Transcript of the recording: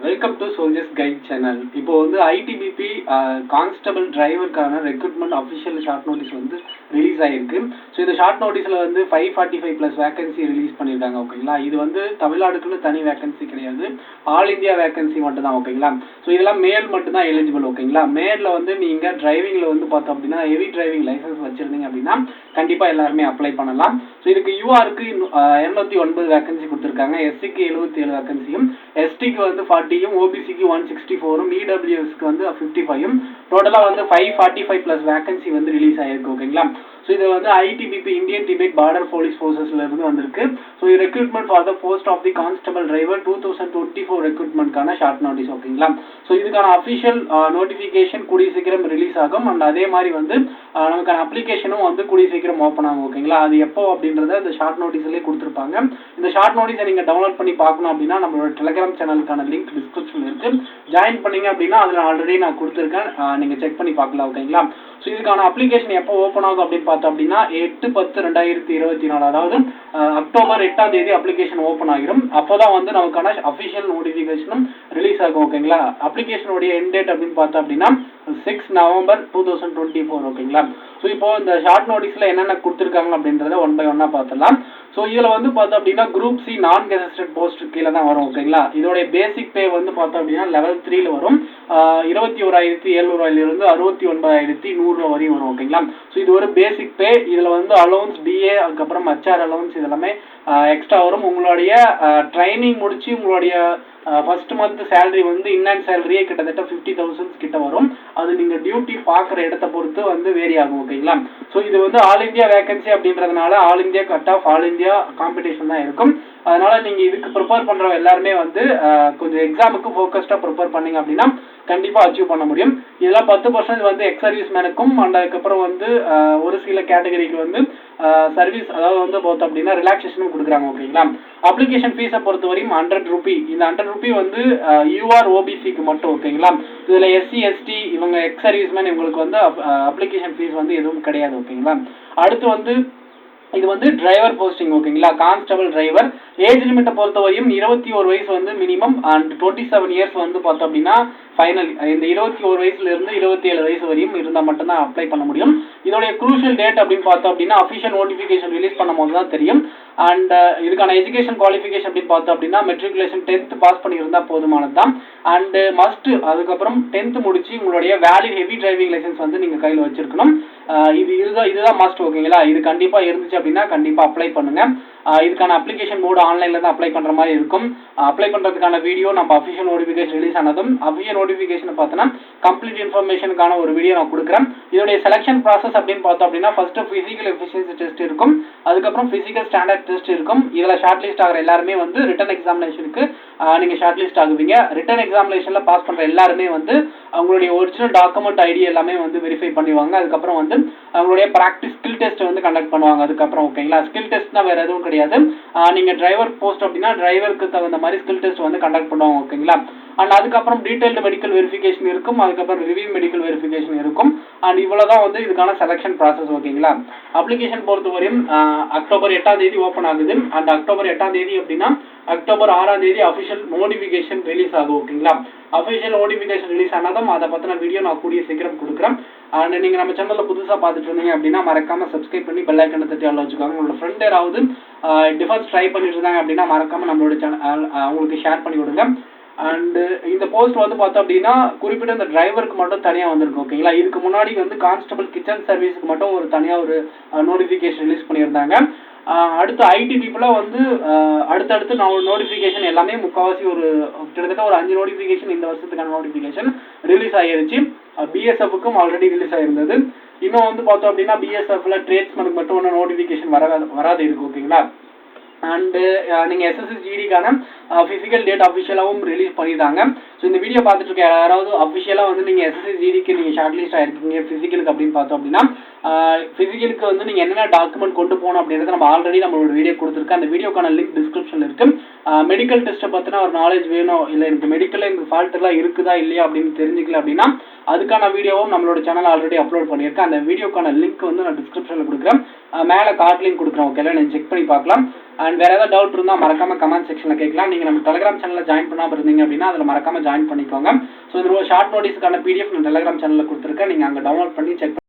Welcome to soldiers guide channel. இப்போ வந்து ITBP constable டிரைவருக்கான ரெக்ரூட்மெண்ட் அஃபிஷியல் ஷார்ட் நோட்டீஸ் வந்து ரிலீஸ் ஆகிருக்கு. ஸோ இந்த ஷார்ட் நோட்டீஸில் வந்து 545+ வேகன்சி ரிலீஸ் பண்ணியிருக்காங்க. ஓகேங்களா, இது வந்து தமிழ்நாடுக்குன்னு தனி வேகன்சி கிடையாது, ஆல் இந்தியா வேகன்சி மட்டும் தான். ஓகேங்களா, ஸோ இதெல்லாம் மேல் மட்டும் தான் எலிஜிபிள். ஓகேங்களா, மேலில் வந்து நீங்கள் டிரைவிங்கில் வந்து பார்த்தோம் அப்படின்னா ஹெவி டிரைவிங் லைசன்ஸ் வச்சுருந்தீங்க அப்படின்னா கண்டிப்பாக எல்லாருமே அப்ளை பண்ணலாம். ஸோ இதுக்கு யூஆருக்கு 209 வேகன்சி கொடுத்துருக்காங்க, எஸ்சிக்கு 77 வேகன்சியும், எஸ்டிக்கு வந்து 40யும், ஓபிசிக்கு 164ம், இடபிள்யூஎஸ்க்கு வந்து 55யும், டோட்டலாக வந்து 545+ வேகன்சி வந்து ரிலீஸ் ஆகிருக்கு. ஓகேங்களா, ஸோ இது வந்து ITBP Indian Tibet border police ஃபோர்ஸஸ்ல இருந்து வந்திருக்கு. ஸோ இது recruitment for the post of the constable driver 2024 ரெக்ரூட்மெண்ட்கான ஷார்ட் நோட்டீஸ். ஓகேங்களா, ஸோ இதுக்கான அஃபிஷியல் நோட்டிஃபிகேஷன் கூடிய சீக்கிரம் ரிலீஸ் ஆகும். அண்ட் அதே மாதிரி வந்து நமக்கான அப்ளிகேஷனும் வந்து கூடிய சீக்கிரம் ஓப்பன் ஆகும். ஓகேங்களா, அது எப்போ அப்படின்றத இந்த ஷார்ட் நோட்டீஸ்லேயே கொடுத்துருப்பாங்க. இந்த ஷார்ட் நோட்டீஸை நீங்கள் டவுன்லோட் பண்ணி பார்க்கணும் அப்படின்னா நம்மளோட டெலிகிராம் சேனலுக்கான லிங்க் டிஸ்கிரிப்ஷனில் இருக்கு, ஜாயின் பண்ணீங்க அப்படின்னா அதில் ஆல்ரெடி நான் கொடுத்துருக்கேன், நீங்கள் செக் பண்ணி பார்க்கலாம். ஓகேங்களா, ஸோ இதுக்கான அப்ளிகேஷன் எப்போ ஓப்பன் ஆகும் அப்படின்னு பார்த்தோம் அப்படின்னா 8/10/2024, அதாவது அக்டோபர் 8ஆம் தேதி அப்ளிகேஷன் ஓப்பன் ஆகிரும். அப்போதான் வந்து நமக்கான அஃபிஷியல் நோட்டிஃபிகேஷனும் ரிலீஸ் ஆகும். ஓகேங்களா, அப்ளிகேஷனுடைய எண்ட் டேட் அப்படின்னு பார்த்தோம் அப்படின்னா 6 நவம்பர் 2024. ஓகேங்களா, ஸோ இப்போ இந்த ஷார்ட் நோட்டீஸில் என்னென்ன கொடுத்துருக்காங்க அப்படின்றத ஒன் பை ஒன்னாக பார்த்துடலாம். ஸோ இதில் வந்து பார்த்தோம் அப்படின்னா குரூப் சி நான் கெசஸ்டட் போஸ்ட் கீழே தான் வரும். ஓகேங்களா, இதோடைய பேசிக் பே வந்து பார்த்தோம் அப்படின்னா லெவல் 3ல் வரும், 21,700 69,100 வரையும் வரும். ஓகேங்களா, ஸோ இது ஒரு பேசிக் பே. இதில் வந்து அலௌன்ஸ், டிஏ, அதுக்கப்புறம் ஹெச்ஆர் அலௌன்ஸ் இதெல்லாமே எக்ஸ்ட்ரா வரும். உங்களுடைய ட்ரைனிங் முடிச்சு உங்களுடைய ஃபர்ஸ்ட் மந்த் சேலரி வந்து இன்னன் சேலரியே கிட்டத்தட்ட 50,000 கிட்ட வரும். அது நீங்கள் டியூட்டி பார்க்குற இடத்த பொறுத்து வந்து வேரி ஆகும். ஓகேங்களா, ஸோ இது வந்து ஆல் இந்தியா வேகன்சி அப்படின்றதுனால all India cut off, all India competition தான் இருக்கும். அதனால நீங்கள் இதுக்கு ப்ரிப்பேர் பண்ணுற எல்லாருமே வந்து கொஞ்சம் எக்ஸாமுக்கு ஃபோக்கஸ்டாக ப்ரிப்பேர் பண்ணீங்க அப்படின்னா கண்டிப்பாக அச்சீவ் பண்ண முடியும். இதெல்லாம் 10% வந்து எக்ஸ் சர்வீஸ் மேனுக்கும், அண்ட் அதுக்கப்புறம் வந்து ஒரு சில கேட்டகரிக்கு வந்து சர்வீஸ், அதாவது வந்து பார்த்தோம் அப்படின்னா ரிலாக்ஸேஷனும் கொடுக்குறாங்க. ஓகேங்களா, அப்ளிகேஷன் ஃபீஸை பொறுத்த வரையும் 100 ரூபி. இந்த 100 ரூபி வந்து யூஆர் ஓபிசிக்கு மட்டும். ஓகேங்களா, இதில் எஸ்சி எஸ்டி இவங்க எக்ஸ் சர்வீஸ் மேன் இவங்களுக்கு வந்து அப்ளிகேஷன் ஃபீஸ் வந்து எதுவும் கிடையாது. ஓகேங்களா, அடுத்து வந்து இது வந்து டிரைவர் போஸ்டிங். ஓகேங்களா, கான்ஸ்டபிள் டிரைவர் ஏஜ் லிமிட்டை பொறுத்தவரையும் 21 வயசு வந்து மினிமம், அண்ட் 27 இயர்ஸ் வந்து பார்த்தோம் அப்படின்னா ஃபைனல். இந்த 21 வயசுல இருந்து 27 வயசு வரையும் இருந்தால் மட்டும்தான் அப்ளை பண்ண முடியும். இதோடைய குரூஷியல் டேட் அப்படின்னு பார்த்தோம் அப்படின்னா அஃபிஷியல் நோட்டிஃபிகேஷன் ரிலீஸ் பண்ணும் போது தான் தெரியும். அண்ட் இதுக்கான எஜுகேஷன் குவாலிஃபிகேஷன் அப்படின்னு பார்த்தோம் அப்படின்னா மெட்ரிகுலேஷன் 10th பாஸ் பண்ணியிருந்தால் போதுமானது தான். அண்ட் மஸ்ட் அதுக்கப்புறம் 10th முடிச்சு உங்களுடைய வேலிட் ஹெவி டிரைவிங் லைசன்ஸ் வந்து நீங்கள் கையில் வச்சிருக்கணும். இதுதான் மஸ்ட். ஓகேங்களா, இது கண்டிப்பாக இருந்துச்சு அப்படின்னா கண்டிப்பாக அப்ளை பண்ணுங்க. இதுக்கான அப்ளிகேஷன் மோட் ஆன்லைனில் தான் அப்ளை பண்ணுற மாதிரி இருக்கும். அப்ளை பண்ணுறதுக்கான வீடியோ நம்ம அஃபிஷியல் நோட்டிஃபிகேஷன் ரிலீஸ் ஆனதும் அஃபிஷியல் நோட்டிஃபிகேஷனை பார்த்தோன்னா கம்ப்ளீட் இன்ஃபர்மேஷனுக்கான ஒரு வீடியோ நான் கொடுக்குறேன். இதோடைய செலக்ஷன் ப்ராசஸ் அப்படின்னு பார்த்தோம் அப்படின்னா ஃபர்ஸ்ட் ஃபிசிக்கல் எஃபிஷியன்சி டெஸ்ட் இருக்கும், அதுக்கப்புறம் ஃபிசிக்கல் ஸ்டாண்டர்ட் டெஸ்ட் இருக்கும். இதில் ஷார்ட் லிஸ்ட் ஆகிற எல்லாருமே வந்து ரிட்டன் எக்ஸாமினேஷனுக்கு நீங்கள் ஷார்ட் லிஸ்ட் ஆகுவீங்க. ரிட்டன் எக்ஸாமினேஷனில் பாஸ் பண்ணுற எல்லாருமே வந்து அவங்களுடைய ஒரிஜினல் டாக்குமெண்ட் ஐடி எல்லாமே வந்து வெரிஃபை பண்ணுவாங்க. அதுக்கப்புறம் வந்து அவங்களுடைய ப்ராக்டிஸ் ஸ்கில் டெஸ்ட் வந்து கண்டக்ட் பண்ணுவாங்க. அதுக்கப்புறம் ஓகேங்களா, ஸ்கில் டெஸ்ட்னா வேறு எதுவும் கிடையாது. நீங்கள் டிரைவர் போஸ்ட் அப்படின்னா டிரைவருக்கு தகுந்த மாதிரி ஸ்கில் டெஸ்ட் வந்து கண்டக்ட் பண்ணுவாங்க. ஓகேங்களா, அண்ட் அதுக்கப்புறம் டீடைல்டு மெடிக்கல் வெரிஃபிகேஷன் இருக்கும், அதுக்கப்புறம் ரிவ்யூ மெடிக்கல் வெரிஃபிகேஷன் இருக்கும். அண்ட் இவ்வளோதான் வந்து இதுக்கான செலக்ஷன் ப்ராசஸ். ஓகேங்களா, அப்ளிகேஷன் பொறுத்தவரையும் அக்டோபர் 8ஆம் தேதி ஓப்பன் ஆகுது. அண்ட் அக்டோபர் 8ஆம் தேதி அப்படின்னா அக்டோபர் 6ஆம் தேதி அஃபிஷியல் நோட்டிஃபிகேஷன் ரிலீஸ் ஆகும். ஓகேங்களா, அஃபிஷியல் நோட்டிஃபிகேஷன் ரிலீஸ் ஆனதும் அதை பற்றின வீடியோ நான் கூடிய சீக்கிரம் கொடுக்குறேன். அண்ட் நீங்கள் நம்ம சேனலில் புதுசாக பார்த்துட்டு இருந்தீங்க அப்படின்னா மறக்காமல் சப்ஸ்கிரைப் பண்ணி பெல் ஐக்கனை தட்டி ஆல் வச்சுக்கோங்க. உங்களோட ஃப்ரெண்ட் யாராவது டிஃபென்ஸ் ட்ரை பண்ணிட்டு இருந்தாங்க அப்படின்னா மறக்காமல் நம்மளோட சேனல் அவங்களுக்கு ஷேர் பண்ணி கொடுங்க. அண்டு இந்த போஸ்ட் வந்து பார்த்தோம் அப்படின்னா குறிப்பிட்ட இந்த டிரைவருக்கு மட்டும் தனியாக வந்திருக்கு. ஓகேங்களா, இதுக்கு முன்னாடி வந்து கான்ஸ்டபிள் கிச்சன் சர்வீஸுக்கு மட்டும் ஒரு தனியாக ஒரு நோட்டிஃபிகேஷன் ரிலீஸ் பண்ணியிருந்தாங்க. அடுத்து ஐடிபிபியில் வந்து அடுத்தடுத்து நோட்டிஃபிகேஷன் எல்லாமே முக்கால்வாசி ஒரு கிட்டத்தட்ட ஒரு 5 நோட்டிஃபிகேஷன் இந்த வருஷத்துக்கான நோட்டிஃபிகேஷன் ரிலீஸ் ஆகிருச்சு. பிஎஸ்எஃப்க்கும் ஆல்ரெடி ரிலீஸ் ஆகிருந்தது. இன்னும் வந்து பார்த்தோம் அப்படின்னா பிஎஸ்எஃப்ல ட்ரேட்ஸ்மனுக்கு மட்டும் ஒன்று நோட்டிஃபிகேஷன் வராது இருக்கு. ஓகேங்களா, அண்டு நீங்கள் எஸ்எஸ்சிஜிடிக்கான ஃபிசிக்கல் டேட் அஃபிஷியலாகவும் ரிலீஸ் பண்ணிட்டாங்க. ஸோ இந்த வீடியோ பார்த்துட்டு இருக்க யாராவது அஃபிஷியலாக வந்து நீங்கள் எஸ்எஸ்சிஜிடிக்கு நீங்கள் ஷார்ட் லிஸ்ட் ஆகிருக்கீங்க ஃபிசிக்கலுக்கு அப்படின்னு பார்த்தோம் அப்படின்னா ஃபிசிக்கலுக்கு வந்து நீங்கள் என்னென்ன டாக்குமெண்ட் கொண்டு போகணும் அப்படின்றத நம்ம ஆல்ரெடி நம்மளோட வீடியோ கொடுத்துருக்கேன். அந்த வீடியோக்கான லிங்க் டிஸ்கிரிப்ஷனில் இருக்குது. மெடிக்கல் டெஸ்ட்டை பற்றின ஒரு நாலேஜ் வேணும், இல்லை எனக்கு மெடிக்கலில் எனக்கு ஃபால்ட் எல்லாம் இருக்குதா இல்லையா அப்படின்னு தெரிஞ்சுக்கல அப்படின்னா அதுக்கான வீடியோவும் நம்மளோட சேனல் ஆல்ரெடி அப்லோட் பண்ணியிருக்கேன். அந்த வீடியோக்கான லிங்க் வந்து நான் டிஸ்கிரிப்ஷனில் கொடுக்குறேன், மேலே கார்ட் லிங்க் கொடுக்குறேன். ஓகேல, நீங்கள் செக் பண்ணி பார்க்கலாம். அண்ட் வேறு ஏதாவது டவுட் இருந்தால் மறக்காமல் கமெண்ட் செக்ஷனில் கேட்கலாம். நீங்கள் நம்ம டெலிகிராம் சேனலில் ஜாயின் பண்ணாமல் இருந்தீங்க அப்படின்னா அதில் மறக்காமல் ஜாயின் பண்ணிக்கோங்க. ஸோ இது ஒரு ஷார்ட் நோட்டீஸ்க்கான PDF நான் டெலிகிராம் சேனலில் கொடுத்துருக்கேன். நீங்கள் அங்கே டவுன்லோட் பண்ணி செக்